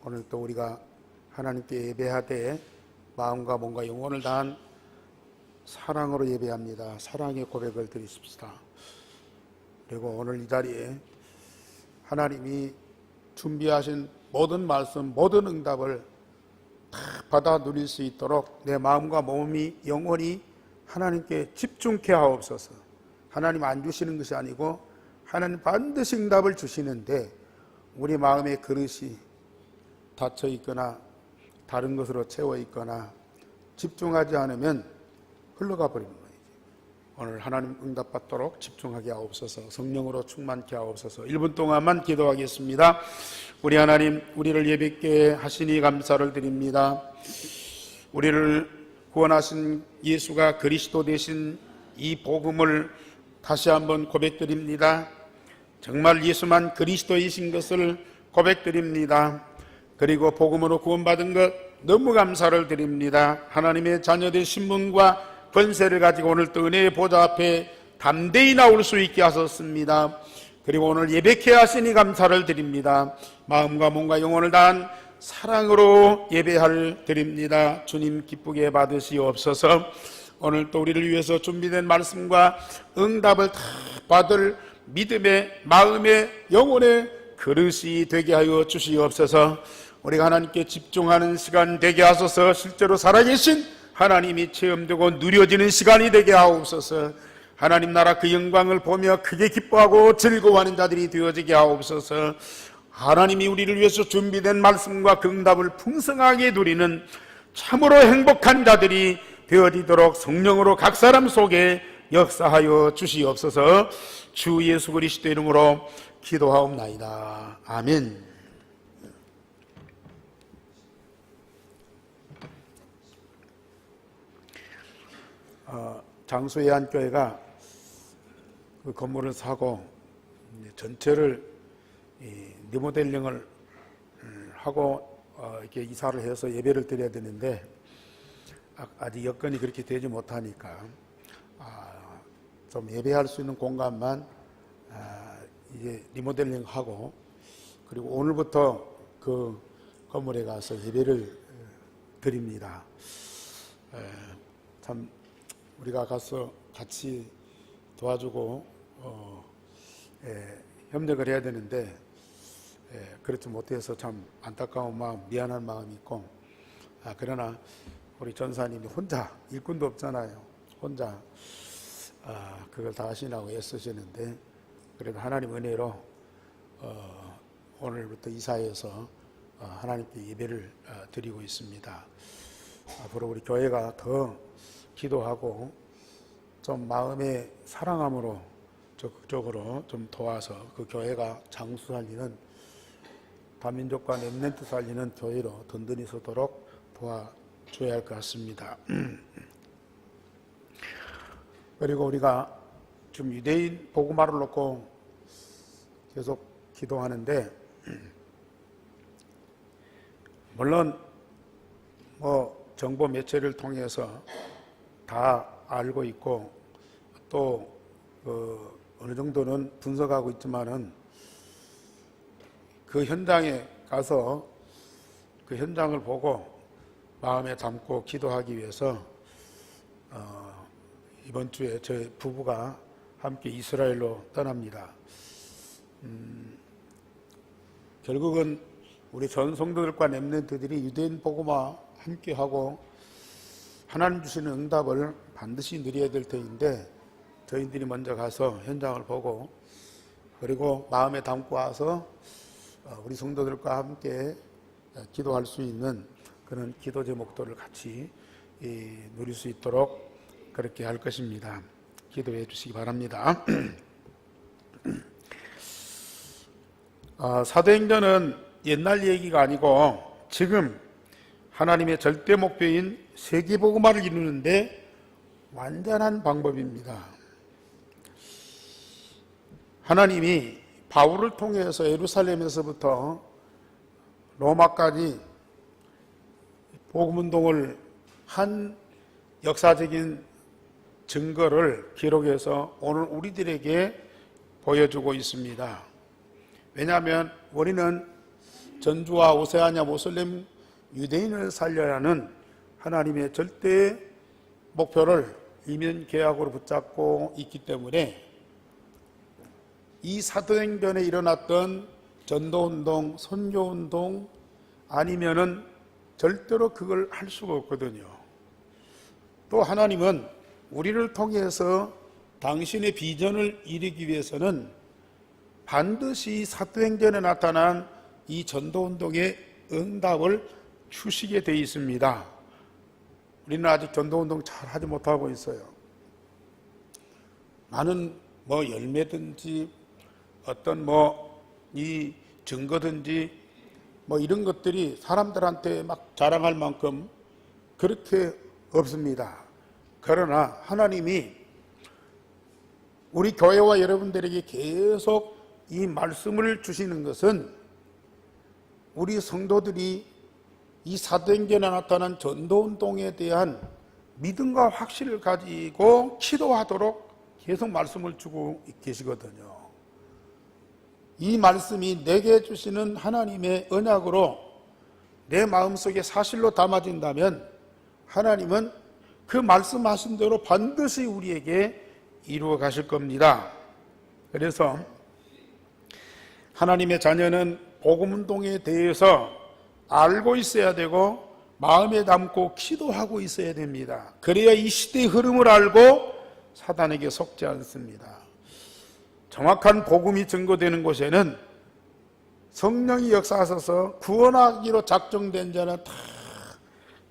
오늘 또 우리가 하나님께 예배하되 마음과 몸과 영혼을 다한 사랑으로 예배합니다. 사랑의 고백을 드리십시다. 그리고 오늘 이 자리에 하나님이 준비하신 모든 말씀, 모든 응답을 다 받아 누릴 수 있도록 내 마음과 몸이 영혼이 하나님께 집중케 하옵소서. 하나님 안 주시는 것이 아니고 하나님 반드시 응답을 주시는데 우리 마음의 그릇이 닫혀 있거나 다른 것으로 채워 있거나 집중하지 않으면 흘러가 버리는 거예요. 오늘 하나님 응답 받도록 집중하게 하옵소서. 성령으로 충만케 하옵소서. 1분 동안만 기도하겠습니다. 우리 하나님, 우리를 예배케 하시니 감사를 드립니다. 우리를 구원하신 예수가 그리스도 되신 이 복음을 다시 한번 고백드립니다. 정말 예수만 그리스도이신 것을 고백드립니다. 그리고 복음으로 구원받은 것 너무 감사를 드립니다. 하나님의 자녀된 신분과 권세를 가지고 오늘 또 은혜의 보좌 앞에 담대히 나올 수 있게 하셨습니다. 그리고 오늘 예배케 하시니 감사를 드립니다. 마음과 몸과 영혼을 다한 사랑으로 예배할 드립니다. 주님 기쁘게 받으시옵소서. 오늘 또 우리를 위해서 준비된 말씀과 응답을 다 받을 믿음의 마음의 영혼의 그릇이 되게 하여 주시옵소서. 우리가 하나님께 집중하는 시간 되게 하소서. 실제로 살아계신 하나님이 체험되고 누려지는 시간이 되게 하옵소서. 하나님 나라 그 영광을 보며 크게 기뻐하고 즐거워하는 자들이 되어지게 하옵소서. 하나님이 우리를 위해서 준비된 말씀과 그 응답을 풍성하게 누리는 참으로 행복한 자들이 되어지도록 성령으로 각 사람 속에 역사하여 주시옵소서. 주 예수 그리스도 이름으로 기도하옵나이다. 아멘. 장수예한교회가 그 건물을 사고 전체를 리모델링을 하고 이렇게 이사를 해서 예배를 드려야 되는데 아직 여건이 그렇게 되지 못하니까 좀 예배할 수 있는 공간만 이제 리모델링하고 그리고 오늘부터 그 건물에 가서 예배를 드립니다. 참 우리가 가서 같이 도와주고 협력을 해야 되는데 그렇지 못해서 참 안타까운 마음, 미안한 마음이 있고 그러나 우리 전사님이 혼자 일꾼도 없잖아요. 혼자 그걸 다 하시라고 애쓰시는데 그래도 하나님 은혜로 오늘부터 이사해서 하나님께 예배를 드리고 있습니다. 앞으로 우리 교회가 더 기도하고 좀 마음의 사랑함으로 적극적으로 좀 도와서 그 교회가 장수 살리는 다민족과 렘넌트 살리는 교회로 든든히 서도록 도와줘야 할 것 같습니다. 그리고 우리가 지금 유대인 복음화를 놓고 계속 기도하는데 물론 정보 매체를 통해서 다 알고 있고 또 어느 정도는 분석하고 있지만은 그 현장에 가서 그 현장을 보고 마음에 담고 기도하기 위해서 이번 주에 저희 부부가 함께 이스라엘로 떠납니다. 결국은 우리 전 성도들과 렘넌트들이 유대인 복음화 함께 하고 하나님 주시는 응답을 반드시 누려야 될 터인데 저희들이 먼저 가서 현장을 보고 그리고 마음에 담고 와서 우리 성도들과 함께 기도할 수 있는 그런 기도 제목들을 같이 누릴 수 있도록 그렇게 할 것입니다. 기도해 주시기 바랍니다. 사도행전은 옛날 얘기가 아니고 지금 하나님의 절대 목표인 세계복음화를 이루는데 완전한 방법입니다. 하나님이 바울을 통해서 예루살렘에서부터 로마까지 복음운동을 한 역사적인 증거를 기록해서 오늘 우리들에게 보여주고 있습니다. 왜냐하면 우리는 전주와 오세아냐 모슬렘 유대인을 살려야 하는 하나님의 절대 목표를 이면 계약으로 붙잡고 있기 때문에 이 사도행전에 일어났던 전도운동, 선교운동 아니면은 절대로 그걸 할 수가 없거든요. 또 하나님은 우리를 통해서 당신의 비전을 이루기 위해서는 반드시 사도행전에 나타난 이 전도운동의 응답을 주시게 되어 있습니다. 우리는 아직 전도운동 잘 하지 못하고 있어요. 많은 열매든지 어떤 이 증거든지 이런 것들이 사람들한테 막 자랑할 만큼 그렇게 없습니다. 그러나 하나님이 우리 교회와 여러분들에게 계속 이 말씀을 주시는 것은 우리 성도들이 이 사도행전에 나타난 전도운동에 대한 믿음과 확신을 가지고 기도하도록 계속 말씀을 주고 계시거든요. 이 말씀이 내게 주시는 하나님의 언약으로 내 마음속에 사실로 담아진다면 하나님은 그 말씀하신 대로 반드시 우리에게 이루어 가실 겁니다. 그래서 하나님의 자녀는 복음운동에 대해서 알고 있어야 되고 마음에 담고 기도하고 있어야 됩니다. 그래야 이 시대의 흐름을 알고 사단에게 속지 않습니다. 정확한 복음이 증거되는 곳에는 성령이 역사하셔서 구원하기로 작정된 자는 다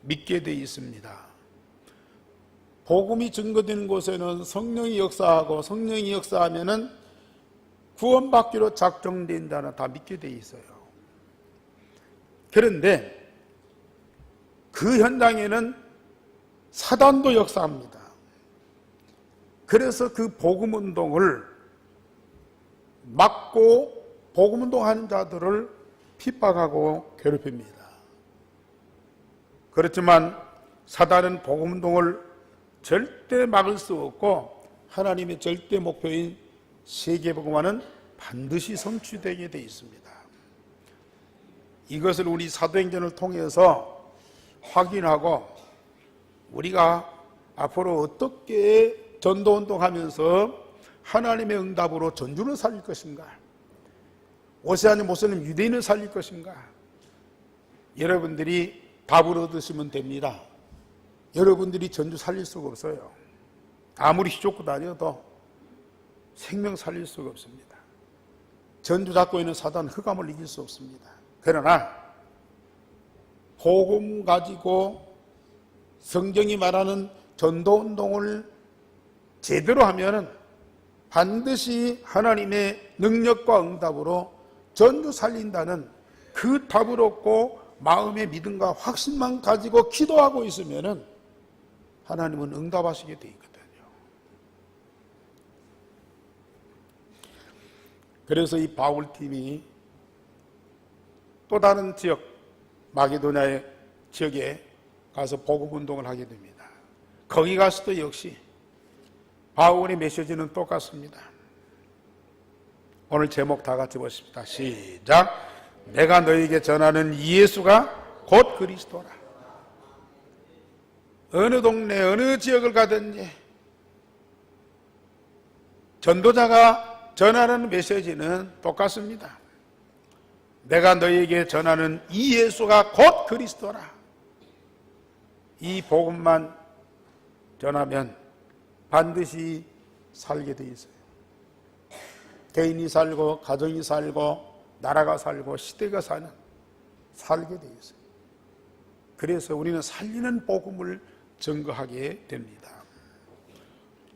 믿게 되어 있습니다. 복음이 증거되는 곳에는 성령이 역사하고 성령이 역사하면은 구원받기로 작정된 자는 다 믿게 되어 있어요. 그런데 그 현장에는 사단도 역사합니다. 그래서 그 복음운동을 막고 복음운동하는 자들을 핍박하고 괴롭힙니다. 그렇지만 사단은 복음운동을 절대 막을 수 없고 하나님의 절대 목표인 세계복음화는 반드시 성취되게 되어 있습니다. 이것을 우리 사도행전을 통해서 확인하고 우리가 앞으로 어떻게 전도운동하면서 하나님의 응답으로 전주를 살릴 것인가, 오세아냐 모슬렘 유대인을 살릴 것인가, 여러분들이 답을 얻으시면 됩니다. 여러분들이 전주 살릴 수가 없어요. 아무리 휘젓고 다녀도 생명 살릴 수가 없습니다. 전주 잡고 있는 사단 흑암을 이길 수 없습니다. 그러나 복음 가지고 성경이 말하는 전도운동을 제대로 하면은 반드시 하나님의 능력과 응답으로 전주 살린다는 그 답을 얻고 마음의 믿음과 확신만 가지고 기도하고 있으면은 하나님은 응답하시게 되어 있거든요. 그래서 이 바울팀이 또 다른 지역, 마게도냐의 지역에 가서 복음운동을 하게 됩니다. 거기 가서도 역시 바울의 메시지는 똑같습니다. 오늘 제목 다 같이 보십시다. 시작. 내가 너에게 전하는 이 예수가 곧 그리스도라. 어느 동네 어느 지역을 가든지 전도자가 전하는 메시지는 똑같습니다. 내가 너에게 전하는 이 예수가 곧 그리스도라. 이 복음만 전하면 반드시 살게 돼 있어요. 개인이 살고 가정이 살고 나라가 살고 시대가 살게 돼 있어요. 그래서 우리는 살리는 복음을 증거하게 됩니다.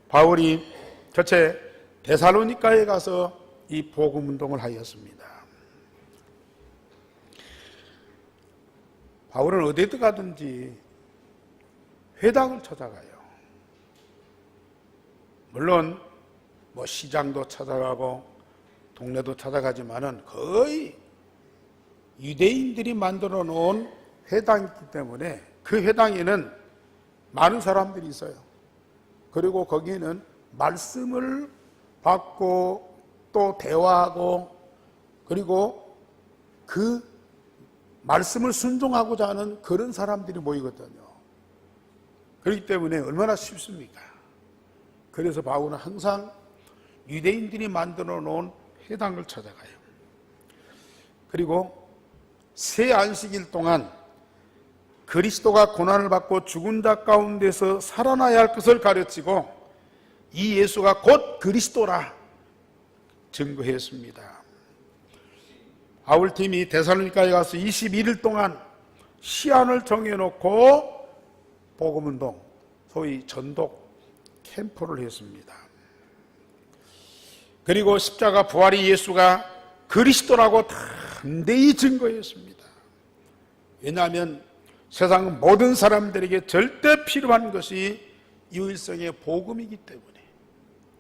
바울이 첫째 데살로니가에 가서 이 복음 운동을 하였습니다. 바울은 어디든 가든지 회당을 찾아가요. 물론 시장도 찾아가고 동네도 찾아가지만은 거의 유대인들이 만들어 놓은 회당이기 때문에 그 회당에는 많은 사람들이 있어요. 그리고 거기에는 말씀을 받고 또 대화하고 그리고 그 말씀을 순종하고자 하는 그런 사람들이 모이거든요. 그렇기 때문에 얼마나 쉽습니까? 그래서 바울은 항상 유대인들이 만들어 놓은 회당을 찾아가요. 그리고 새 안식일 동안 그리스도가 고난을 받고 죽은 자 가운데서 살아나야 할 것을 가르치고 이 예수가 곧 그리스도라 증거했습니다. 바울팀이 데살로니가에 가서 21일 동안 시한을 정해놓고 복음운동, 소위 전독 캠프를 했습니다. 그리고 십자가 부활의 예수가 그리스도라고 담대히 증거했습니다. 왜냐하면 세상 모든 사람들에게 절대 필요한 것이 유일성의 복음이기 때문에,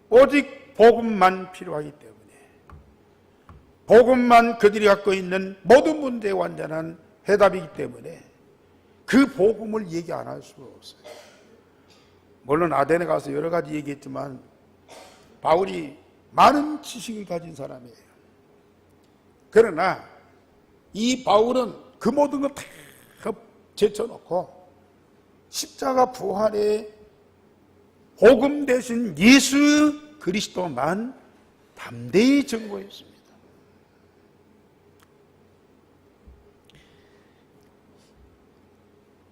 오직 복음만 필요하기 때문에, 복음만 그들이 갖고 있는 모든 문제의 완전한 해답이기 때문에 그 복음을 얘기 안 할 수가 없어요. 물론 아덴에 가서 여러 가지 얘기했지만 바울이 많은 지식을 가진 사람이에요. 그러나 이 바울은 그 모든 걸 다 제쳐놓고 십자가 부활의 복음 대신 예수 그리스도만 담대히 증거했습니다.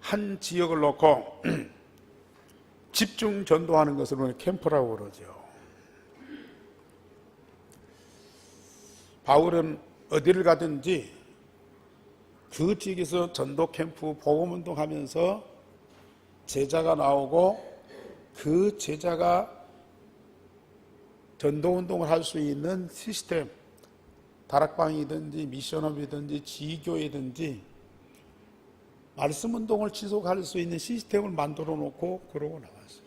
한 지역을 놓고 집중 전도하는 것을 우리는 캠프라고 그러죠. 바울은 어디를 가든지 그 지역에서 전도 캠프 복음운동 하면서 제자가 나오고 그 제자가 전도운동을 할 수 있는 시스템, 다락방이든지 미션업이든지 지교회든지 말씀운동을 지속할 수 있는 시스템을 만들어 놓고 그러고 나왔어요.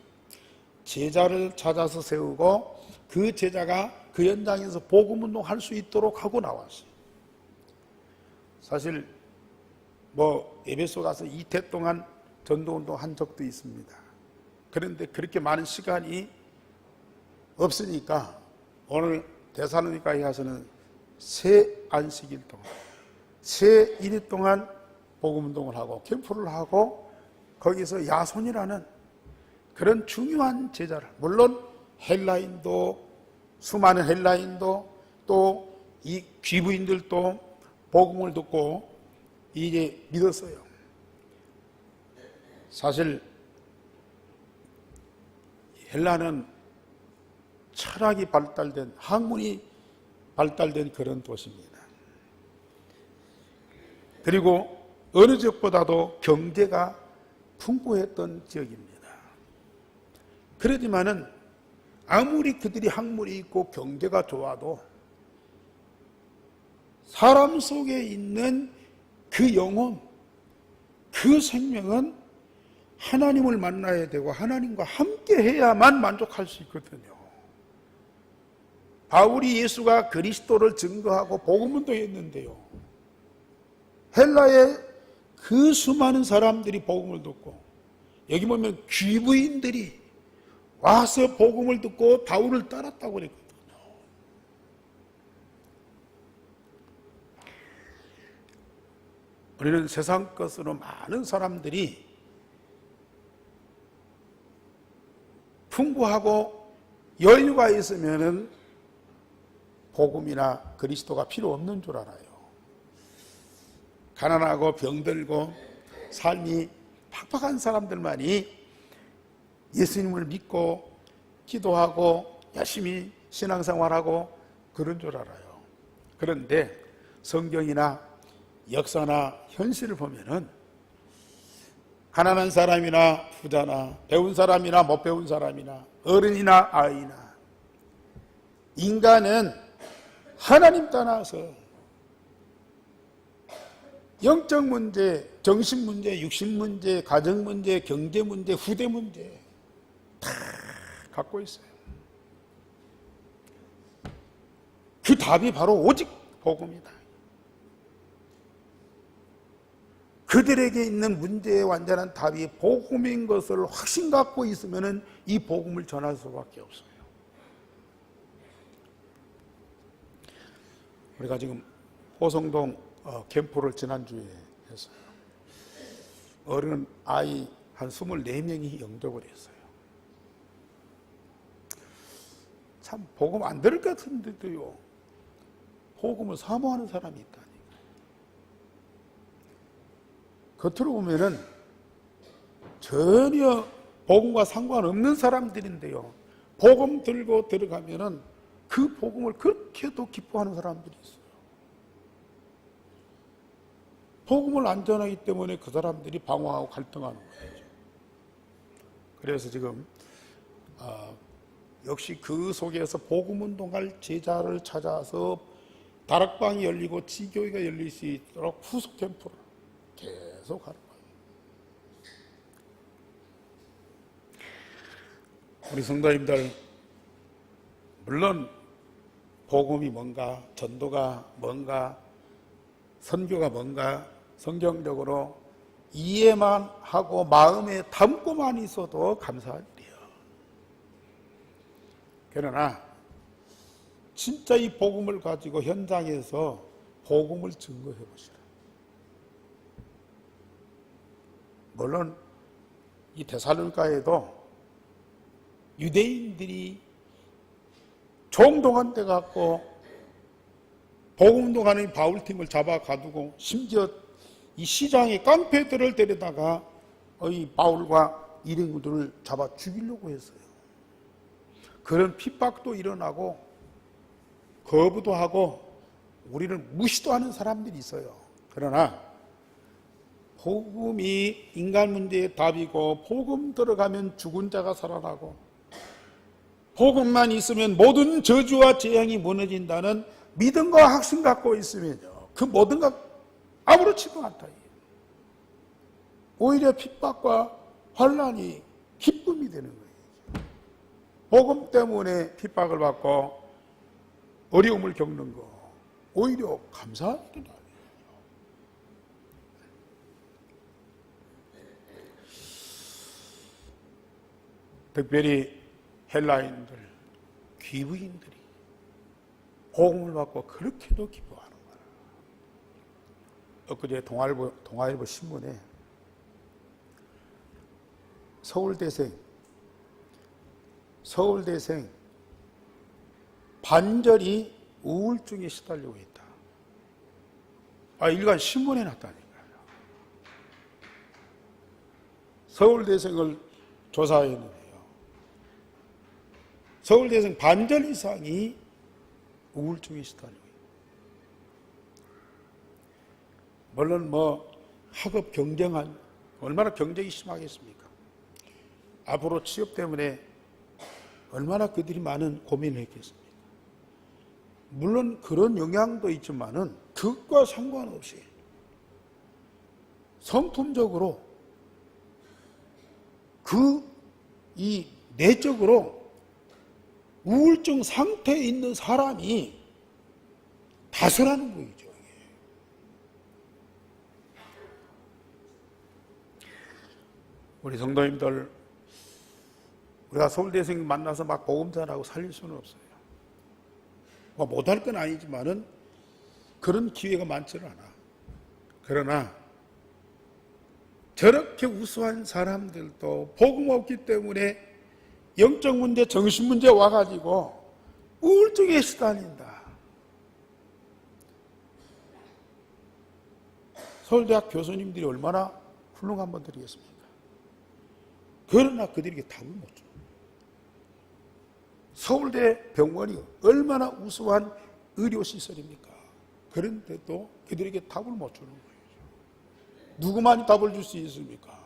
제자를 찾아서 세우고 그 제자가 그 현장에서 복음운동 할 수 있도록 하고 나왔어요. 사실 에베소 가서 이태 동안 전도운동 한 적도 있습니다. 그런데 그렇게 많은 시간이 없으니까 오늘 데살로니가에 가서는 새 안식일 동안, 새 일 동안 복음운동을 하고 캠프를 하고 거기서 야손이라는 그런 중요한 제자를, 물론 헬라인도, 수많은 헬라인도 또 이 귀부인들도 복음을 듣고 이제 믿었어요. 사실 헬라는 철학이 발달된, 학문이 발달된 그런 도시입니다. 그리고 어느 지역보다도 경제가 풍부했던 지역입니다. 그러지만은 아무리 그들이 학문이 있고 경제가 좋아도 사람 속에 있는 그 영혼, 그 생명은 하나님을 만나야 되고 하나님과 함께 해야만 만족할 수 있거든요. 바울이 예수가 그리스도를 증거하고 복음운동했는데요, 헬라의 그 수많은 사람들이 복음을 듣고, 여기 보면 귀부인들이 와서 복음을 듣고 바울을 따랐다고 그랬거든요. 우리는 세상 것으로 많은 사람들이 풍부하고 여유가 있으면은 복음이나 그리스도가 필요 없는 줄 알아요. 가난하고 병들고 삶이 팍팍한 사람들만이 예수님을 믿고 기도하고 열심히 신앙생활하고 그런 줄 알아요. 그런데 성경이나 역사나 현실을 보면은 가난한 사람이나 부자나 배운 사람이나 못 배운 사람이나 어른이나 아이나 인간은 하나님 떠나서 영적 문제, 정신 문제, 육신 문제, 가정 문제, 경제 문제, 후대 문제 다 갖고 있어요. 그 답이 바로 오직 복음이다. 그들에게 있는 문제의 완전한 답이 복음인 것을 확신 갖고 있으면 이 복음을 전할 수밖에 없어요. 우리가 지금 호성동 캠프를 지난주에 했어요. 어린 아이 한 24명이 영접을 했어요. 참 복음 안 들을 것 같은데도요, 복음을 사모하는 사람이 있다니. 겉으로 보면은 전혀 복음과 상관없는 사람들인데요, 복음 들고 들어가면은 그 복음을 그렇게도 기뻐하는 사람들이 있어요. 복음을 안 전하기 때문에 그 사람들이 방황하고 갈등하는 거예요. 그래서 지금 역시 그 속에서 복음운동할 제자를 찾아서 다락방이 열리고 지교회가 열릴 수 있도록 후속 캠프를 계속 하는 거예요. 우리 성도님들, 물론 복음이 뭔가, 전도가 뭔가, 선교가 뭔가 성경적으로 이해만 하고 마음에 담고만 있어도 감사한 일이에요. 그러나 진짜 이 복음을 가지고 현장에서 복음을 증거해 보시라. 물론 이 데살로니가에도 유대인들이 총동원돼 갖고 복음운동하는 바울팀을 잡아 가두고, 심지어 이 시장에 깡패들을 데려다가 이 바울과 일행들을 잡아 죽이려고 했어요. 그런 핍박도 일어나고 거부도 하고 우리를 무시도 하는 사람들이 있어요. 그러나 복음이 인간 문제의 답이고, 복음 들어가면 죽은 자가 살아나고, 복음만 있으면 모든 저주와 재앙이 무너진다는 믿음과 확신 갖고 있으면요, 그 모든 것 아무렇지도 않다. 오히려 핍박과 환난이 기쁨이 되는 거예요. 복음 때문에 핍박을 받고 어려움을 겪는 거 오히려 감사한 일은 아니에요. 특별히 헬라인들, 귀부인들이 복음을 받고 그렇게도 기뻐하는 거예요. 엊그제 동아일보 신문에 서울대생 반절이 우울증에 시달리고 있다. 일간 신문에 났다니까요. 서울대생을 조사했는데요, 서울대생 반절 이상이 우울증에 시달리고 있다. 물론 학업 경쟁한, 얼마나 경쟁이 심하겠습니까? 앞으로 취업 때문에 얼마나 그들이 많은 고민을 했겠습니까? 물론 그런 영향도 있지만은 그것과 상관없이 성품적으로 이 내적으로 우울증 상태에 있는 사람이 다스라는 거죠. 우리 성도님들, 우리가 서울대생 만나서 막 복음 전하고 살릴 수는 없어요. 못할 건 아니지만은 그런 기회가 많지는 않아. 그러나 저렇게 우수한 사람들도 복음 없기 때문에 영적 문제, 정신 문제 와가지고 우울증에 시달린다. 서울대학 교수님들이 얼마나 훌륭한 분들이겠습니까? 그러나 그들에게 답을 못 줘. 서울대 병원이 얼마나 우수한 의료시설입니까? 그런데도 그들에게 답을 못 주는 거예요. 누구만이 답을 줄 수 있습니까?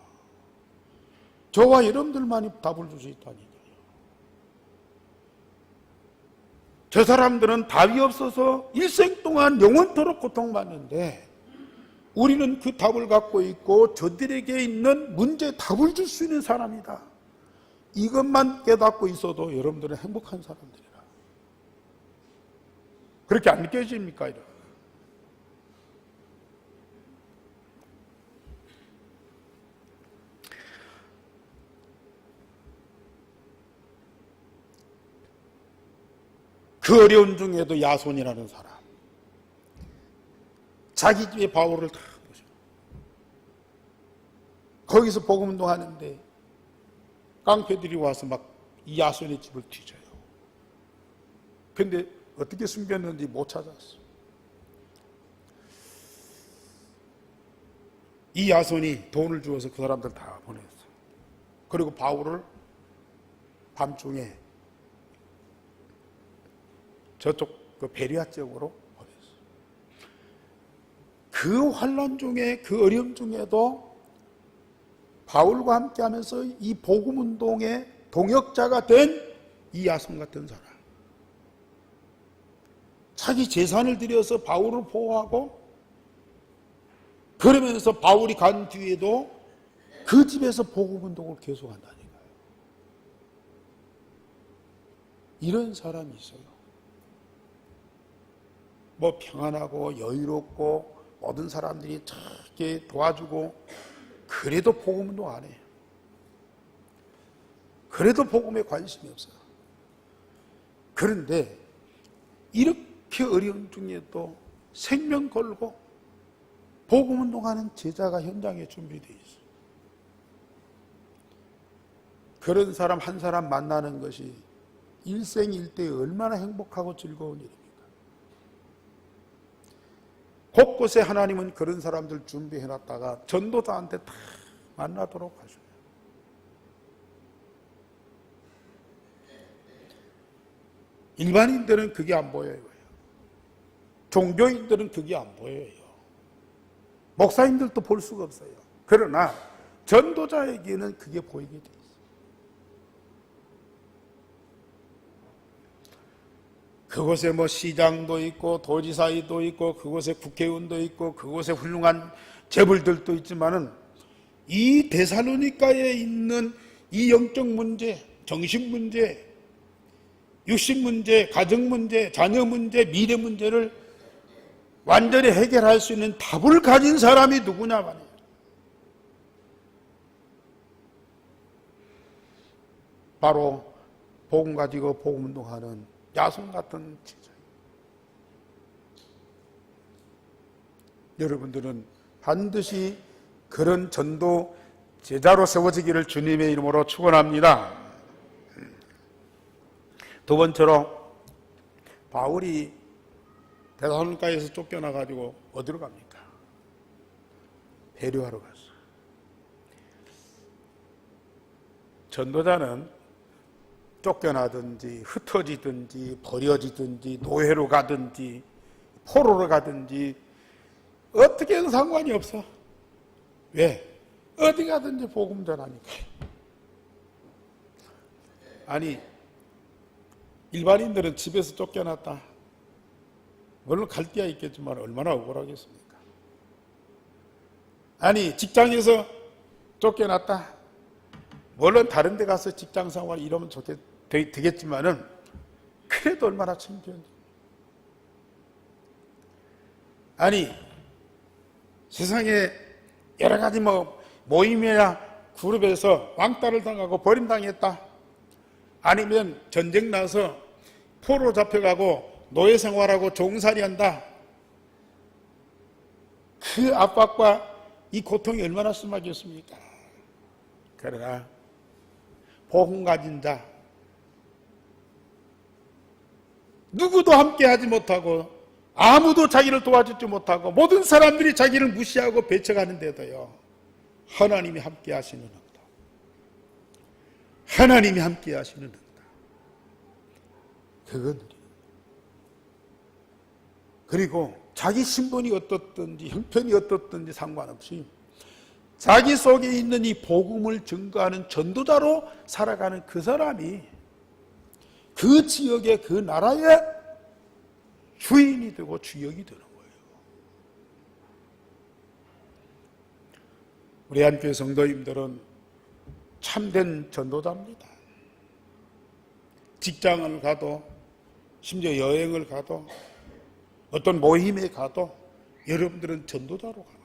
저와 여러분들만이 답을 줄 수 있다니까요. 저 사람들은 답이 없어서 일생 동안 영원토록 고통받는데, 우리는 그 답을 갖고 있고 저들에게 있는 문제에 답을 줄 수 있는 사람이다. 이것만 깨닫고 있어도 여러분들은 행복한 사람들이라. 그렇게 안 느껴집니까? 그 어려운 중에도 야손이라는 사람, 자기 집에 바울을 다 보셔. 거기서 복음 운동하는데 깡패들이 와서 막 이 야손의 집을 뒤져요. 근데 어떻게 숨겼는지 못 찾았어. 이 야손이 돈을 주어서 그 사람들 다 보냈어. 그리고 바울을 밤중에 저쪽 그 베리아 지역으로 보냈어. 그 환난 중에, 그 어려움 중에도 바울과 함께 하면서 이 복음 운동의 동역자가 된 이 야손 같은 사람, 자기 재산을 들여서 바울을 보호하고, 그러면서 바울이 간 뒤에도 그 집에서 복음 운동을 계속한다니까요. 이런 사람이 있어요. 뭐 평안하고 여유롭고 모든 사람들이 착하게 도와주고, 그래도 복음 운동 안 해요. 그래도 복음에 관심이 없어요. 그런데 이렇게 어려운 중에도 생명 걸고 복음 운동하는 제자가 현장에 준비되어 있어요. 그런 사람 한 사람 만나는 것이 일생일대에 얼마나 행복하고 즐거운 일입니까? 곳곳에 하나님은 그런 사람들 준비해놨다가 전도자한테 다 만나도록 하셔요. 일반인들은 그게 안 보여요. 종교인들은 그게 안 보여요. 목사님들도 볼 수가 없어요. 그러나 전도자에게는 그게 보이게 돼 있어요. 그곳에 뭐 시장도 있고 도지사도 있고 그곳에 국회의원도 있고 그곳에 훌륭한 재벌들도 있지만은 이 데살로니가에 있는 이 영적 문제, 정신 문제, 육신 문제, 가정 문제, 자녀 문제, 미래 문제를 완전히 해결할 수 있는 답을 가진 사람이 누구냐 말이에요. 바로 복음 가지고 복음 운동하는 야손 같은 제자예요. 여러분들은 반드시 그런 전도 제자로 세워지기를 주님의 이름으로 축원합니다. 두 번째로 바울이 데살로니가에서 쫓겨나가지고 어디로 갑니까? 베레아로 갔어요. 전도자는 쫓겨나든지 흩어지든지 버려지든지 노예로 가든지 포로로 가든지 어떻게든 상관이 없어. 왜? 어디 가든지 복음 전하니까. 아니, 일반인들은 집에서 쫓겨났다, 물론 갈 데야 있겠지만 얼마나 억울하겠습니까? 아니, 직장에서 쫓겨났다, 물론 다른 데 가서 직장 생활 이러면 되겠지만은 그래도 얼마나 창피한지. 아니, 세상에 여러 가지 모임이나 그룹에서 왕따를 당하고 버림당했다, 아니면 전쟁 나서 포로 잡혀가고 노예 생활하고 종살이 한다, 그 압박과 이 고통이 얼마나 심하겠습니까? 그러나 복음 가진 자, 누구도 함께 하지 못하고 아무도 자기를 도와주지 못하고 모든 사람들이 자기를 무시하고 배척하는데도요, 하나님이 함께 하시는 응답, 하나님이 함께 하시는 응답, 그건 그리고 자기 신분이 어떻든지 형편이 어떻든지 상관없이 자기 속에 있는 이 복음을 증거하는 전도자로 살아가는 그 사람이 그 지역의 그 나라의 주인이 되고 주역이 되는 거예요. 우리 한교회 성도님들은 참된 전도자입니다. 직장을 가도 심지어 여행을 가도 어떤 모임에 가도 여러분들은 전도자로 가는 거예요.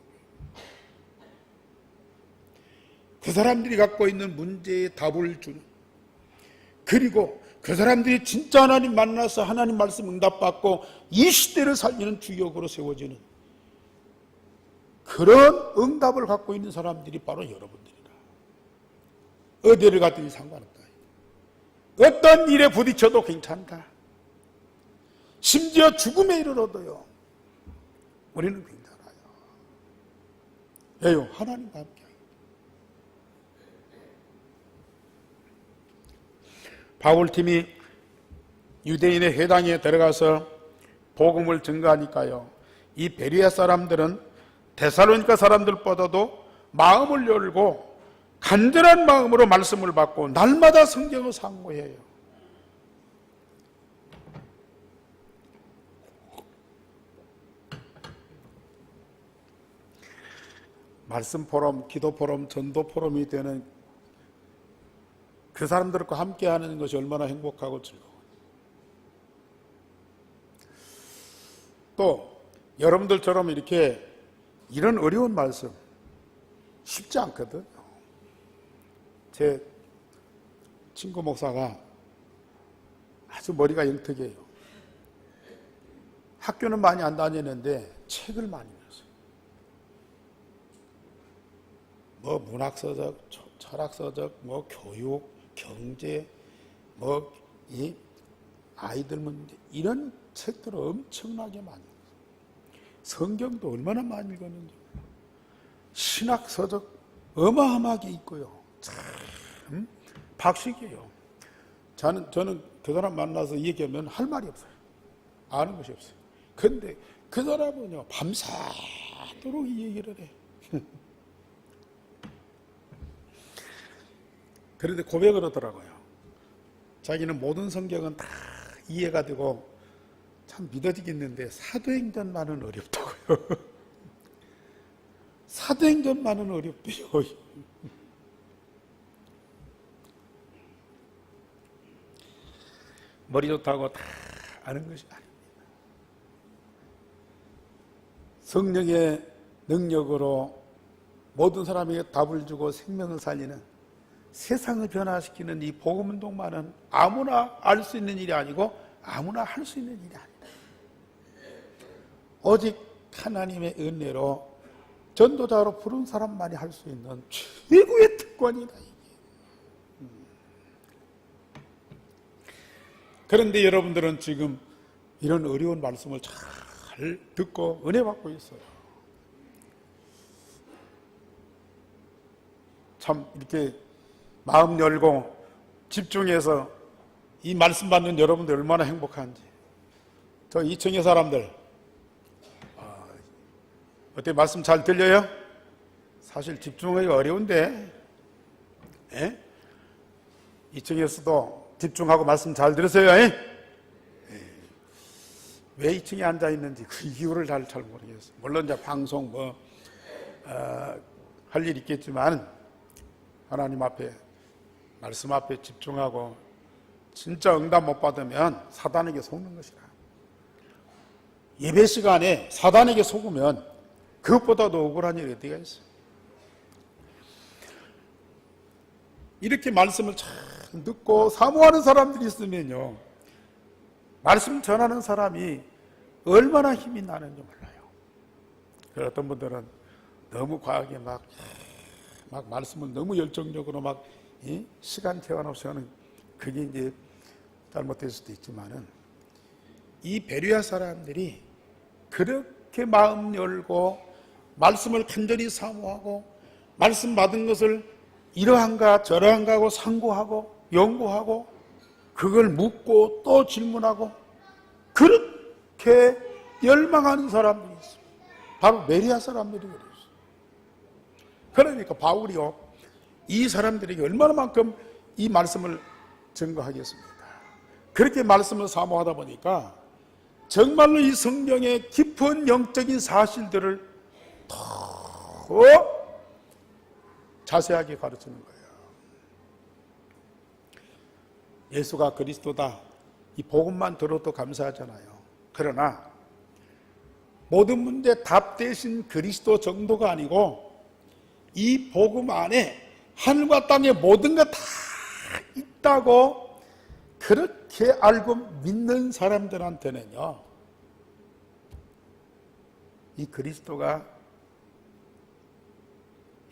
그 사람들이 갖고 있는 문제에 답을 주는, 그리고 그 사람들이 진짜 하나님 만나서 하나님 말씀 응답받고 이 시대를 살리는 주역으로 세워지는 그런 응답을 갖고 있는 사람들이 바로 여러분들이다. 어디를 갔든지 상관없다. 어떤 일에 부딪혀도 괜찮다. 심지어 죽음에 이르러도요, 우리는 괜찮아요. 왜요? 하나님과 함께. 바울팀이 유대인의 회당에 들어가서 복음을 증거하니까요, 이 베레아 사람들은 데살로니가 사람들보다도 마음을 열고 간절한 마음으로 말씀을 받고 날마다 성경을 상고해요. 말씀 포럼, 기도 포럼, 전도 포럼이 되는 그 사람들과 함께 하는 것이 얼마나 행복하고 즐거워요. 또 여러분들처럼 이렇게 이런 어려운 말씀 쉽지 않거든요. 제 친구 목사가 아주 머리가 영특해요. 학교는 많이 안 다니는데 책을 많이 읽었어요. 뭐 문학서적, 철학서적, 뭐 교육, 경제, 뭐 이 아이들 문제, 이런 책들을 엄청나게 많이 읽었어요. 성경도 얼마나 많이 읽었는지, 신학서적 어마어마하게 있고요. 참 박식이에요. 저는 그 사람 만나서 얘기하면 할 말이 없어요. 아는 것이 없어요. 근데 그 사람은요, 밤새도록 이 얘기를 해. 그런데 고백을 하더라고요. 자기는 모든 성경은 다 이해가 되고 참 믿어지겠는데 사도행전만은 어렵다고요. 사도행전만은 어렵대요. 머리 좋다고 다 아는 것이 아닙니다. 성령의 능력으로 모든 사람에게 답을 주고 생명을 살리는, 세상을 변화시키는 이 복음운동만은 아무나 알 수 있는 일이 아니고 아무나 할 수 있는 일이 아니다. 오직 하나님의 은혜로 전도자로 부른 사람만이 할 수 있는 최고의 특권이다, 이게. 그런데 여러분들은 지금 이런 어려운 말씀을 잘 듣고 은혜 받고 있어요. 참 이렇게 마음 열고 집중해서 이 말씀 받는 여러분들 얼마나 행복한지. 저 2층의 사람들, 어때, 말씀 잘 들려요? 사실 집중하기가 어려운데, 2층에서도 집중하고 말씀 잘 들으세요. 왜 2층에 앉아 있는지 그 이유를 잘 모르겠어요. 물론 이제 방송 할 일 있겠지만 하나님 앞에, 말씀 앞에 집중하고 진짜 응답 못 받으면 사단에게 속는 것이라. 예배 시간에 사단에게 속으면 그것보다도 억울한 일이 어디가 있어요. 이렇게 말씀을 잘 듣고 사모하는 사람들이 있으면요, 말씀 전하는 사람이 얼마나 힘이 나는지 몰라요. 어떤 분들은 너무 과하게 막 말씀을 너무 열정적으로 시간 제한 없이 하는, 그게 이제 잘못될 수도 있지만은, 이 베레아 사람들이 그렇게 마음 열고 말씀을 간절히 사모하고 말씀 받은 것을 이러한가 저러한가 하고 상고하고 연구하고 그걸 묻고 또 질문하고 그렇게 열망하는 사람들이 있어요. 바로 베레아 사람들이 그랬어요. 그러니까 바울이요, 이 사람들에게 얼마나만큼 이 말씀을 증거하겠습니까? 그렇게 말씀을 사모하다 보니까 정말로 이 성경의 깊은 영적인 사실들을 더 자세하게 가르치는 거예요. 예수가 그리스도다, 이 복음만 들어도 감사하잖아요. 그러나 모든 문제 답 대신 그리스도 정도가 아니고 이 복음 안에 하늘과 땅의 모든 것 다 있다고 그렇게 알고 믿는 사람들한테는요, 이 그리스도가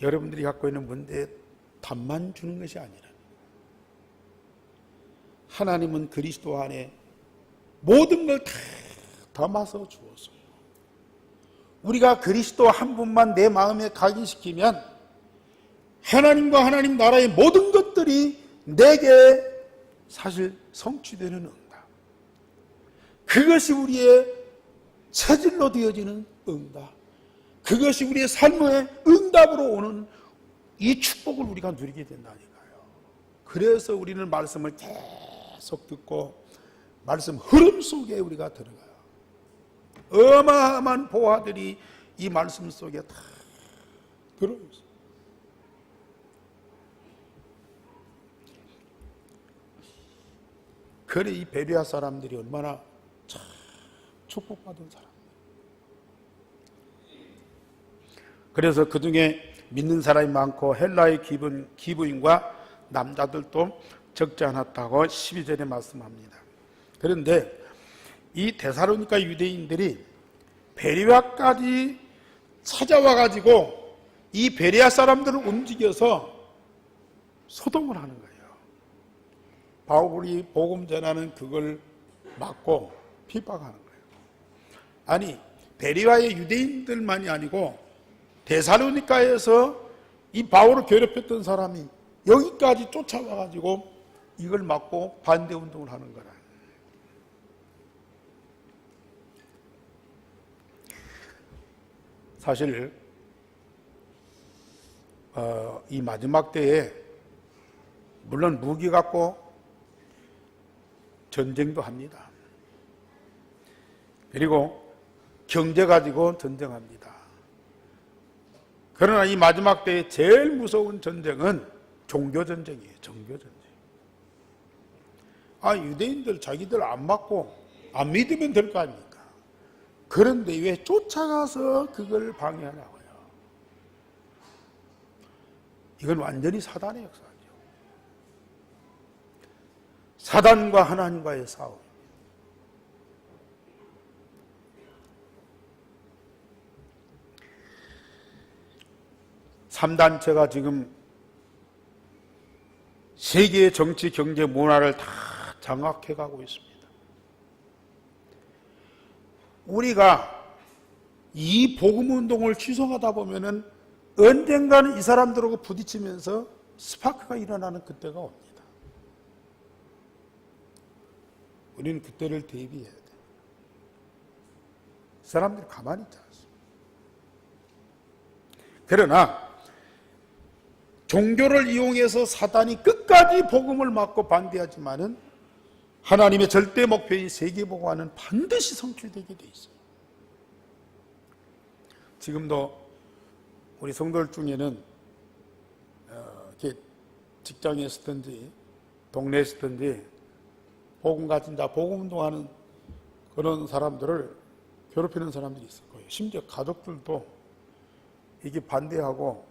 여러분들이 갖고 있는 문제에 답만 주는 것이 아니라 하나님은 그리스도 안에 모든 걸 다 담아서 주었어요. 우리가 그리스도 한 분만 내 마음에 각인시키면 하나님과 하나님 나라의 모든 것들이 내게 사실 성취되는 응답, 그것이 우리의 체질로 되어지는 응답, 그것이 우리의 삶의 응답으로 오는 이 축복을 우리가 누리게 된다니까요. 그래서 우리는 말씀을 계속 듣고 말씀 흐름 속에 우리가 들어가요. 어마어마한 보화들이 이 말씀 속에 다 들어있어요. 그래 이 베레아 사람들이 얼마나 참 축복받은 사람. 그래서 그 중에 믿는 사람이 많고 헬라의 기부인과 남자들도 적지 않았다고 12절에 말씀합니다. 그런데 이 데살로니가 유대인들이 베레아까지 찾아와 가지고 이 베레아 사람들을 움직여서 소동을 하는 거예요. 바울이 복음 전하는 그걸 막고 핍박하는 거예요. 아니 베레아의 유대인들만이 아니고 데살로니가에서 이 바울을 괴롭혔던 사람이 여기까지 쫓아와 가지고 이걸 막고 반대 운동을 하는 거라. 사실 이 마지막 때에 물론 무기 갖고 전쟁도 합니다. 그리고 경제 가지고 전쟁합니다. 그러나 이 마지막 때에 제일 무서운 전쟁은 종교전쟁이에요. 종교전쟁. 유대인들 자기들 안 맞고 안 믿으면 될 거 아닙니까? 그런데 왜 쫓아가서 그걸 방해하냐고요. 이건 완전히 사단의 역사죠. 사단과 하나님과의 싸움. 3단체가 지금 세계의 정치, 경제, 문화를 다 장악해가고 있습니다. 우리가 이 복음운동을 취소하다 보면은 언젠가는 이 사람들하고 부딪히면서 스파크가 일어나는 그때가 옵니다. 우리는 그때를 대비해야 돼요. 사람들이 가만히 있지 않습니다. 그러나 종교를 이용해서 사단이 끝까지 복음을 막고 반대하지만은 하나님의 절대 목표인 세계복음화는 반드시 성취되게 돼 있어요. 지금도 우리 성도들 중에는 이렇게 직장에 있었든지 동네에 있었든지 복음 가진 자, 복음 운동하는 그런 사람들을 괴롭히는 사람들이 있을 거예요. 심지어 가족들도 이게 반대하고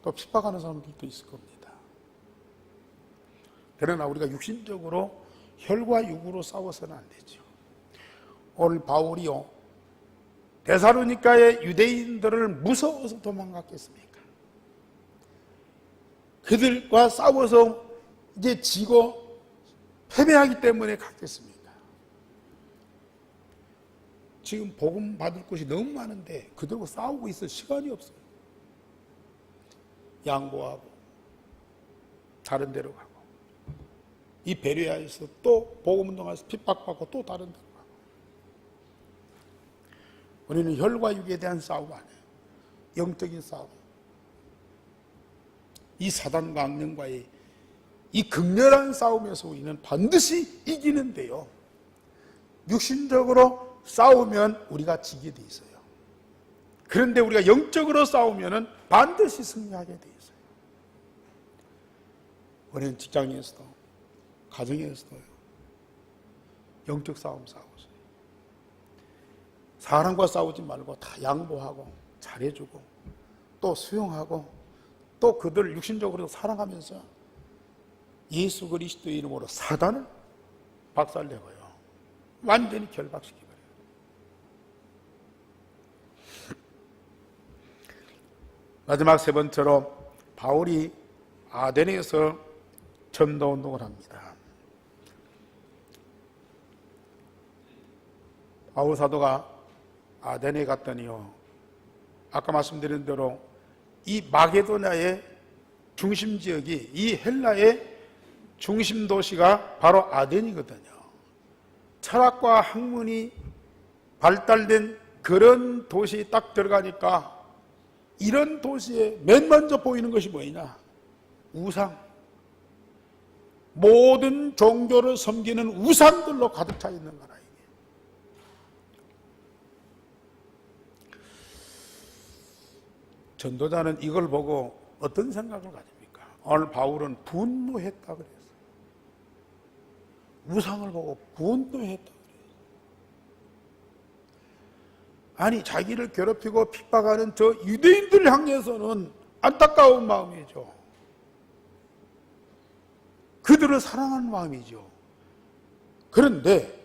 또 핍박하는 사람들도 있을 겁니다. 그러나 우리가 육신적으로 혈과 육으로 싸워서는 안 되죠. 오늘 바울이요, 데살로니가의 유대인들을 무서워서 도망갔겠습니까? 그들과 싸워서 이제 지고 패배하기 때문에 갔겠습니까? 지금 복음 받을 곳이 너무 많은데 그들과 싸우고 있을 시간이 없어요. 양보하고 다른 데로 가고, 이 베레아에서 또 복음운동에서 핍박받고 또 다른 데로 가고. 우리는 혈과 육에 대한 싸움 아니에요. 영적인 싸움. 이 사단과 악령과의 이 극렬한 싸움에서 우리는 반드시 이기는데요, 육신적으로 싸우면 우리가 지게 돼 있어요. 그런데 우리가 영적으로 싸우면 반드시 승리하게 돼 있어요. 우리는 직장에서도 가정에서도요, 영적 싸움 싸우고 있어요. 사람과 싸우지 말고 다 양보하고 잘해주고 또 수용하고 또 그들을 육신적으로 사랑하면서 예수 그리스도의 이름으로 사단을 박살내고요, 완전히 결박시키고요. 마지막 세 번째로 바울이 아덴에서 전도운동을 합니다. 바울 사도가 아덴에 갔더니요, 아까 말씀드린 대로 이 마게도냐의 중심 지역이, 이 헬라의 중심 도시가 바로 아덴이거든요. 철학과 학문이 발달된 그런 도시에 딱 들어가니까 이런 도시에 맨 먼저 보이는 것이 뭐냐? 우상. 모든 종교를 섬기는 우상들로 가득 차 있는 거라. 이게. 전도자는 이걸 보고 어떤 생각을 가집니까? 오늘 바울은 분노했다 그랬어요. 우상을 보고 분노했다 그랬어요. 아니, 자기를 괴롭히고 핍박하는 저 유대인들 향해서는 안타까운 마음이죠. 그들을 사랑하는 마음이죠. 그런데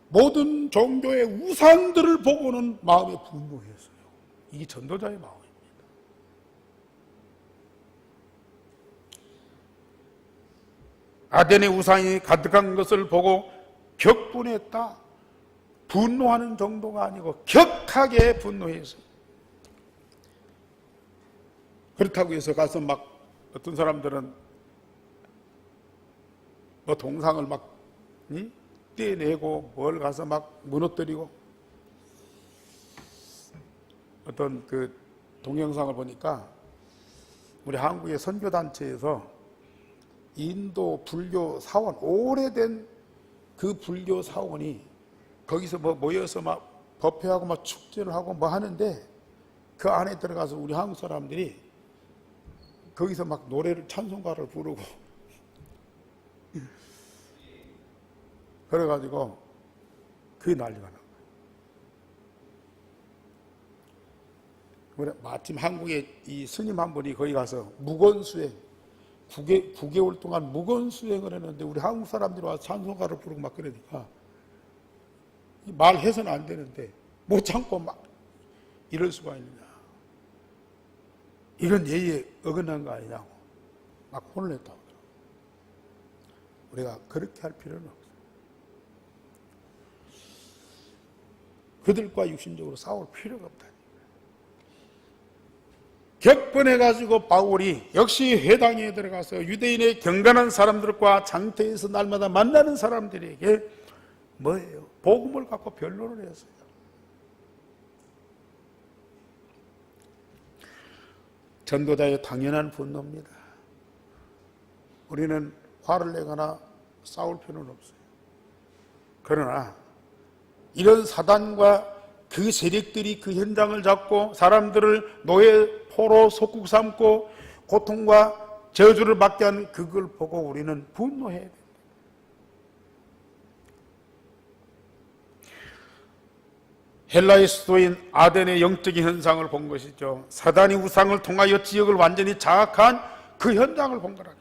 모든 종교의 우상들을 보고는 마음에 분노했어요. 이게 전도자의 마음입니다. 아덴의 우상이 가득한 것을 보고 격분했다. 분노하는 정도가 아니고 격하게 분노했어요. 그렇다고 해서 가서 막 어떤 사람들은 뭐 동상을 막 떼내고 뭘 가서 막 무너뜨리고, 어떤 그 동영상을 보니까 우리 한국의 선교단체에서 인도 불교 사원, 오래된 그 불교 사원이 거기서 뭐 모여서 막 법회하고 막 축제를 하고 뭐 하는데, 그 안에 들어가서 우리 한국 사람들이 거기서 막 노래를, 찬송가를 부르고 그래가지고 그게 난리가 난 거예요. 마침 한국에 이 스님 한 분이 거기 가서 무건수행, 9개월 동안 무건수행을 했는데 우리 한국 사람들이 와서 찬송가를 부르고 막 그러니까 말해서는 안 되는데 못 참고 막 이럴 수가 있느냐. 이런 예의에 어긋난 거 아니냐고 막 혼을 냈다고. 우리가 그렇게 할 필요는 없어요. 그들과 육신적으로 싸울 필요가 없다. 격분해가지고 바울이 역시 회당에 들어가서 유대인의 경건한 사람들과 장터에서 날마다 만나는 사람들에게 뭐예요? 복음을 갖고 변론을 했어요. 전도자의 당연한 분노입니다. 우리는 화를 내거나 싸울 필요는 없어요. 그러나 이런 사단과 그 세력들이 그 현장을 잡고 사람들을 노예 포로 속국 삼고 고통과 저주를 받게 하는 그걸 보고 우리는 분노해야 됩니다. 헬라의 수도인 아덴의 영적인 현상을 본 것이죠. 사단이 우상을 통하여 지역을 완전히 장악한 그 현장을 본 거라.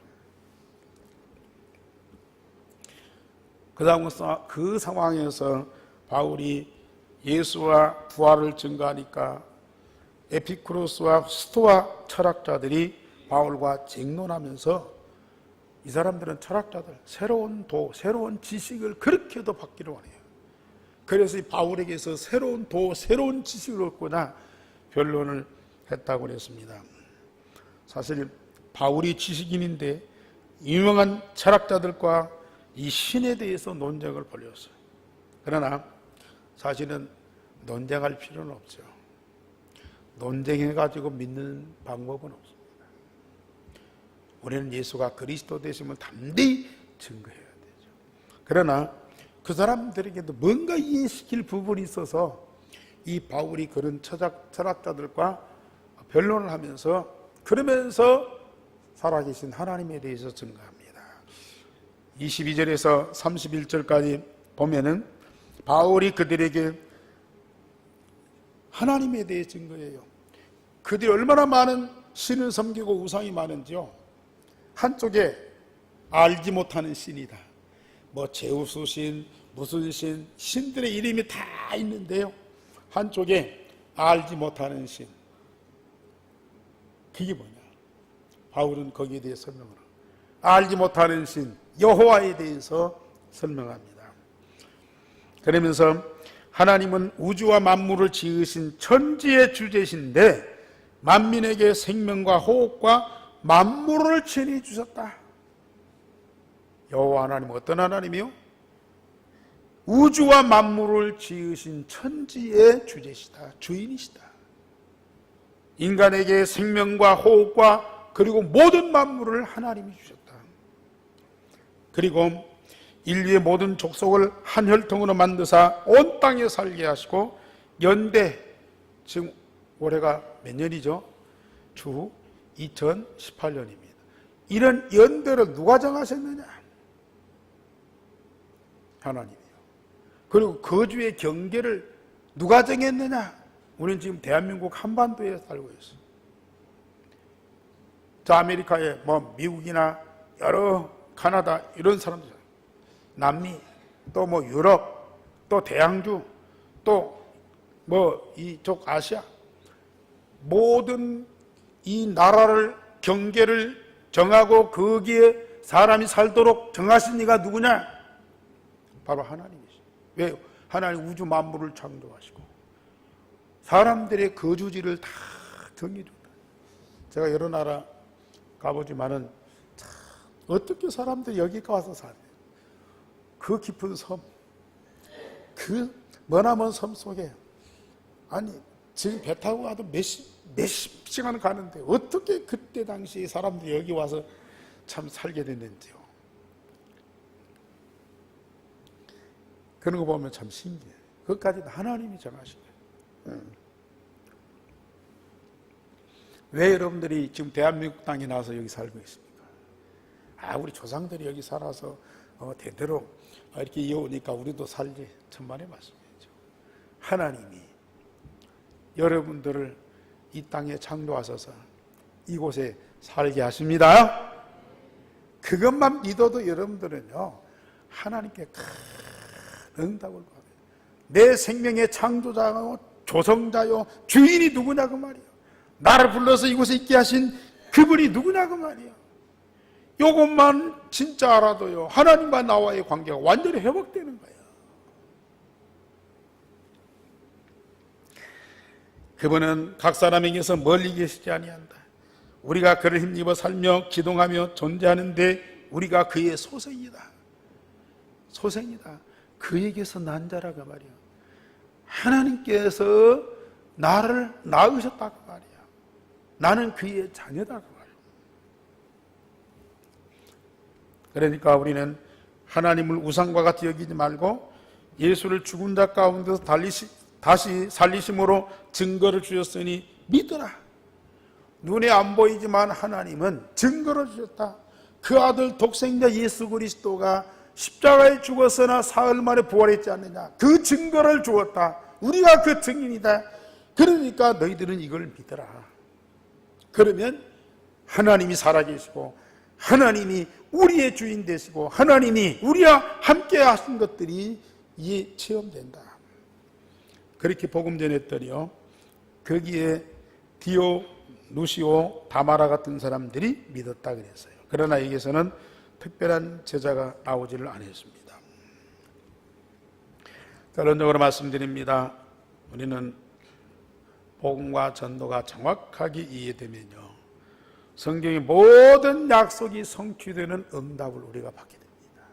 그 상황에서 바울이 예수와 부활을 증거하니까 에피쿠로스와 스토아 철학자들이 바울과 쟁론하면서 이 사람들은 철학자들, 새로운 도, 새로운 지식을 그렇게도 받기를 원해요. 그래서 이 바울에게서 새로운 도, 새로운 지식을 얻고자 변론을 했다고 그랬습니다. 사실 바울이 지식인인데 유명한 철학자들과 이 신에 대해서 논쟁을 벌였어요. 그러나 사실은 논쟁할 필요는 없죠. 논쟁해가지고 믿는 방법은 없습니다. 우리는 예수가 그리스도 되심을 담대히 증거해야 되죠. 그러나 그 사람들에게도 뭔가 이해시킬 부분이 있어서 이 바울이 그런 철학자들과 변론을 하면서 그러면서 살아계신 하나님에 대해서 증거합니다. 22절에서 31절까지 보면은 바울이 그들에게 하나님에 대해 증거해요. 그들이 얼마나 많은 신을 섬기고 우상이 많은지요. 한쪽에 알지 못하는 신이다. 뭐 제우스 신, 무슨 신, 신들의 이름이 다 있는데요. 한쪽에 알지 못하는 신. 그게 뭐냐? 바울은 거기에 대해 설명을 합니다. 알지 못하는 신 여호와에 대해서 설명합니다. 그러면서 하나님은 우주와 만물을 지으신 천지의 주제신데 만민에게 생명과 호흡과 만물을 지니 주셨다. 여호와 하나님은 어떤 하나님이요? 우주와 만물을 지으신 천지의 주제시다. 주인이시다. 인간에게 생명과 호흡과 그리고 모든 만물을 하나님이 주셨다. 그리고 인류의 모든 족속을 한 혈통으로 만드사 온 땅에 살게 하시고 연대, 지금 올해가 몇 년이죠? 주 2018년입니다. 이런 연대를 누가 정하셨느냐? 하나님이요. 그리고 거주의 경계를 누가 정했느냐? 우리는 지금 대한민국 한반도에 살고 있어요. 저 아메리카에 뭐 미국이나 여러 카나다 이런 사람들, 남미, 또 뭐 유럽, 또 대양주, 또 뭐 이쪽 아시아, 모든 이 나라를 경계를 정하고 거기에 사람이 살도록 정하신 이가 누구냐? 바로 하나님이시죠. 왜? 하나님 우주 만물을 창조하시고 사람들의 거주지를 다 정해준다. 제가 여러 나라 가보지만은 어떻게 사람들이 여기 와서 사냐? 그 깊은 섬, 그 머나먼 섬 속에, 아니 지금 배 타고 가도 몇십 시간 가는데 어떻게 그때 당시 사람들이 여기 와서 참 살게 됐는지요. 그런 거 보면 참 신기해요. 그것까지는 하나님이 정하신 거예요. 왜 여러분들이 지금 대한민국 땅에 나와서 여기 살고 있습니까? 우리 조상들이 여기 살아서 대대로 이렇게 이어오니까 우리도 살지. 천만의 말씀이죠. 하나님이 여러분들을 이 땅에 창조하셔서 이곳에 살게 하십니다. 그것만 믿어도 여러분들은요, 하나님께 큰 응답을 받아요. 내 생명의 창조자요, 조성자요, 주인이 누구냐 그 말이에요. 나를 불러서 이곳에 있게 하신 그분이 누구냐 그 말이에요. 이것만 진짜 알아도요, 하나님과 나와의 관계가 완전히 회복되는 거예요. 그분은 각 사람에게서 멀리 계시지 아니한다. 우리가 그를 힘입어 살며 기동하며 존재하는데 우리가 그의 소생이다. 소생이다. 그에게서 난 자라고 말이야. 하나님께서 나를 낳으셨다고 말이야. 나는 그의 자녀다고 말이야. 그러니까 우리는 하나님을 우상과 같이 여기지 말고 예수를 죽은 자 가운데서 다시 살리심으로 증거를 주셨으니 믿으라. 눈에 안 보이지만 하나님은 증거를 주셨다. 그 아들 독생자 예수 그리스도가 십자가에 죽었으나 사흘 만에 부활했지 않느냐. 그 증거를 주었다. 우리가 그 증인이다. 그러니까 너희들은 이걸 믿어라. 그러면 하나님이 살아계시고 하나님이 우리의 주인 되시고 하나님이 우리와 함께 하신 것들이 이에 체험된다. 그렇게 복음 전했더니요, 거기에 디오누시오, 다마라 같은 사람들이 믿었다 그랬어요. 그러나 여기서는 특별한 제자가 나오지를 않았습니다. 결론적으로 말씀드립니다. 우리는 복음과 전도가 정확하게 이해되면요, 성경의 모든 약속이 성취되는 응답을 우리가 받게 됩니다.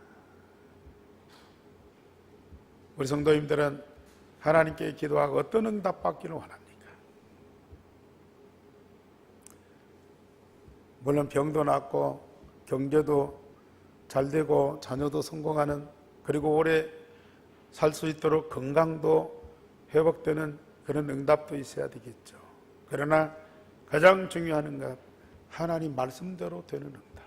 우리 성도님들은 하나님께 기도하고 어떤 응답 받기를 원합니까? 물론 병도 낫고 경제도 잘 되고 자녀도 성공하는, 그리고 오래 살 수 있도록 건강도 회복되는 그런 응답도 있어야 되겠죠. 그러나 가장 중요한 것, 하나님 말씀대로 되는 응답.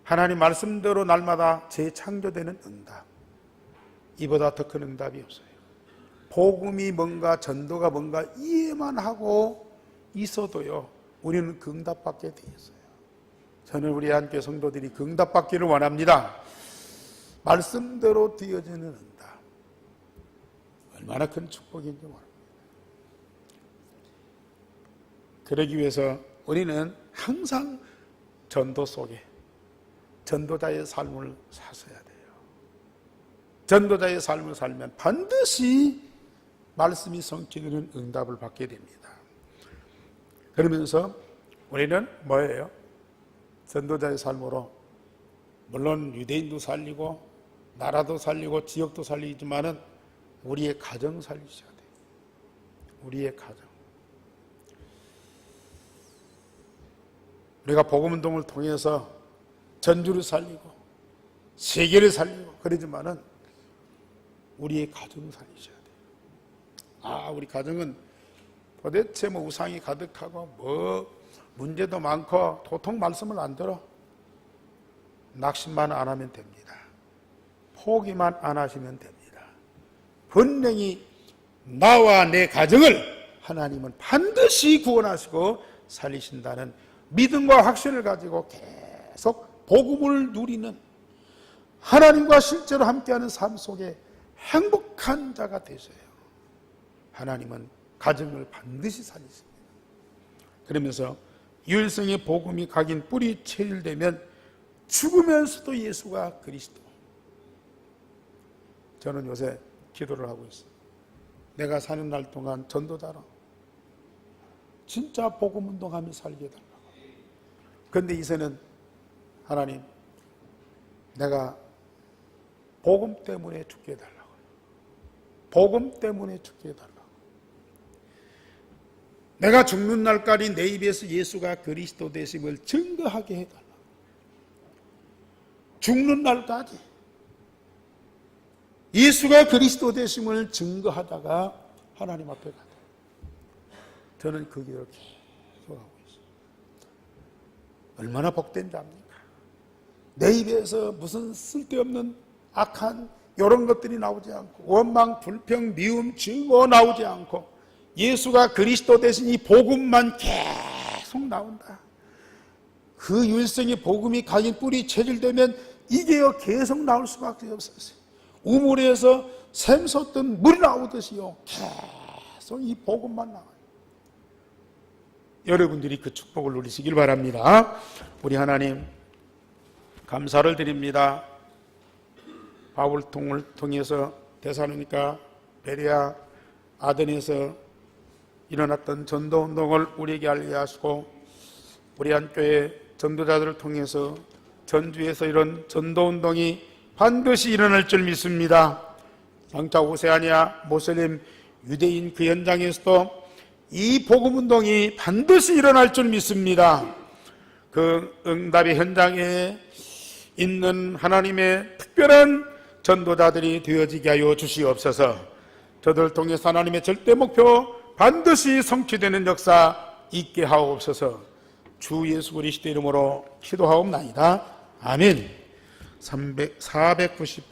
하나님 말씀대로 날마다 재창조되는 응답. 이보다 더 큰 응답이 없어요. 복음이 뭔가, 전도가 뭔가 이해만 하고 있어도요, 우리는 그 응답받게 되어 있어요. 저는 우리 한교회 성도들이 그 응답받기를 원합니다. 말씀대로 되어지는 응답. 얼마나 큰 축복인지 모릅니다. 그러기 위해서 우리는 항상 전도 속에 전도자의 삶을 사셔야 돼요. 전도자의 삶을 살면 반드시 말씀이 성취되는 응답을 받게 됩니다. 그러면서 우리는 뭐예요? 전도자의 삶으로 물론 유대인도 살리고 나라도 살리고 지역도 살리지만은 우리의 가정 살리셔야 돼요. 우리의 가정. 우리가 복음운동을 통해서 전주를 살리고 세계를 살리고 그러지만은 우리의 가정을 살리셔야 돼요. 우리 가정은 도대체 우상이 가득하고 문제도 많고 도통 말씀을 안 들어. 낙심만 안 하면 됩니다. 포기만 안 하시면 됩니다. 분명히 나와 내 가정을 하나님은 반드시 구원하시고 살리신다는 믿음과 확신을 가지고 계속 복음을 누리는 하나님과 실제로 함께하는 삶 속에 행복한 자가 되셔요. 하나님은 가정을 반드시 살리십니다. 그러면서 유일성의 복음이 각인 뿌리 체질되면 죽으면서도 예수가 그리스도. 저는 요새 기도를 하고 있어요. 내가 사는 날 동안 전도자로 진짜 복음운동하며 살게 해달라고. 그런데 이제는 하나님, 내가 복음 때문에 죽게 해달라고. 복음 때문에 죽게 해달라고. 내가 죽는 날까지 내 입에서 예수가 그리스도 되심을 증거하게 해달라고. 죽는 날까지 예수가 그리스도 되심을 증거하다가 하나님 앞에 가다. 저는 그 길을 계속 하고 있어요. 얼마나 복된 자입니까? 내 입에서 무슨 쓸데없는 악한 이런 것들이 나오지 않고 원망, 불평, 미움, 증오 나오지 않고 예수가 그리스도 되신 이 복음만 계속 나온다. 그 율성의 복음이 각인 뿌리 체질되면 이게요 계속 나올 수밖에 없었어요. 우물에서 샘솟던 물이 나오듯이요 계속 이 복음만 나와요. 여러분들이 그 축복을 누리시길 바랍니다. 우리 하나님 감사를 드립니다. 바울을 통해서 데살로니가, 베레아, 아덴에서 일어났던 전도운동을 우리에게 알게 하시고 우리 한교회 전도자들을 통해서 전주에서 이런 전도운동이 반드시 일어날 줄 믿습니다. 장차 오세아니아, 모슬림, 유대인 그 현장에서도 이 복음운동이 반드시 일어날 줄 믿습니다. 그 응답의 현장에 있는 하나님의 특별한 전도자들이 되어지게 하여 주시옵소서. 저들을 통해서 하나님의 절대 목표 반드시 성취되는 역사 있게 하옵소서. 주 예수 그리스도 이름으로 기도하옵나이다. 아멘. 490